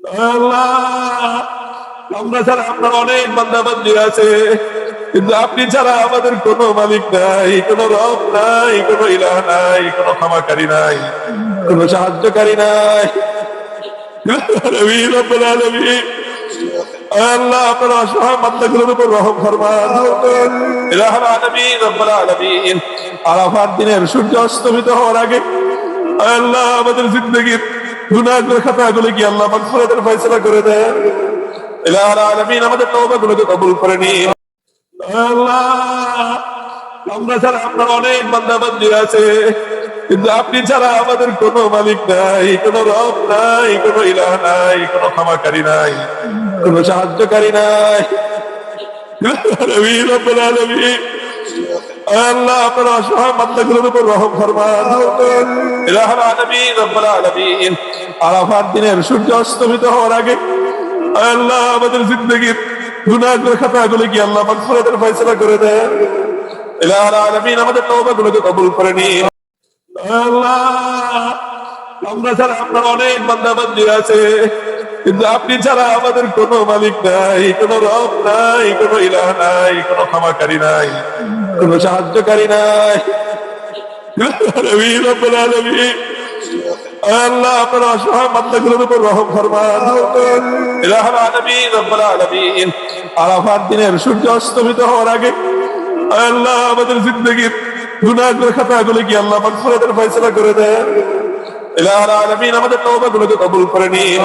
আল্লাহ, আমরা ছাড়া আপনার অনেক বান্দা বান্দি আছে, কিন্তু আপনি ছাড়া আমাদের কোনো মালিক নাই, কোনো রব নাই, কোনো ইলাহ নাই, কোনো ক্ষমাকারী নাই, কোনো সাহায্যকারী নাই। আলামিন, রব্বুল আলামিন, আল্লাহ আপনার অসহায় বান্দাগুলোর উপর রহম ফরমান। ইলাহুল আলামিন, রব্বুল আলামিন, আরাফাত দিনের সূর্য অস্তমিত হওয়ার আগে আল্লাহ আমাদের জিন্দেগির গুনাহের খাতাগুলো কি আল্লাহ মাগফিরাতের ফয়সালা করে দেন। ইলাহুল আলামিন, আমাদের তওবাগুলোকে কবুল করে নিন। আল্লাহ, আমরা ছাড়া আপনার অনেক বান্দা বান্দি আছে, কিন্তু আপনি ছাড়া আমাদের কোনো মালিক নাই, কোনো রব নাই, কোনো ইলাহ নাই, কোনো ক্ষমাকারী নাই, কোনো সাহায্যকারী নাই। আলামিন, রব্বুল আলামিন, আল্লাহ আপনার অসহায় বান্দাগুলোর উপর রহম ফরমান। ইলাহুল আলামিন, রব্বুল আলামিন, আরাফাত দিনের সূর্য অস্তমিত হওয়ার আগে আল্লাহ আমাদের জিন্দেগির গুনাহের খাতাগুলো কি আল্লাহ মাগফিরাতের ফয়সালা করে দেন। ইলাহুল আলামিন, আমাদের তওবাগুলোকে কবুল করে নিন। আল্লাহ, আমরা ছাড়া আপনার অনেক বান্দা বান্দি আছে, কিন্তু আপনি ছাড়া আমাদের কোনো মালিক নাই, কোনো রব নাই, কোনো ইলাহ নাই, কোনো ক্ষমাকারী নাই, কোনো সাহায্যকারী নাই। আলামিন, রব্বুল আলামিন, আল্লাহ আপনার অসহায় বান্দাগুলোর উপর রহম ফরমান। ইলাহুল আলামিন, রব্বুল আলামিন, আরাফাত দিনের সূর্য অস্তমিত হওয়ার আগে আল্লাহ আমাদের জিন্দেগির গুনাহের খাতাগুলো কি আল্লাহ মাগফিরাতের ফয়সালা করে দেন। ইলাহুল আলামিন, আমাদের তওবাগুলোকে কবুল করে নিন।